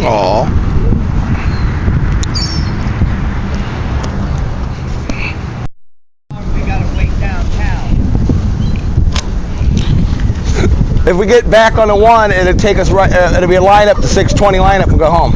Aw. We gotta wait downtown. If we get back on the 1, it'll take us right. It'll be a lineup, the 6:20 lineup, and go home.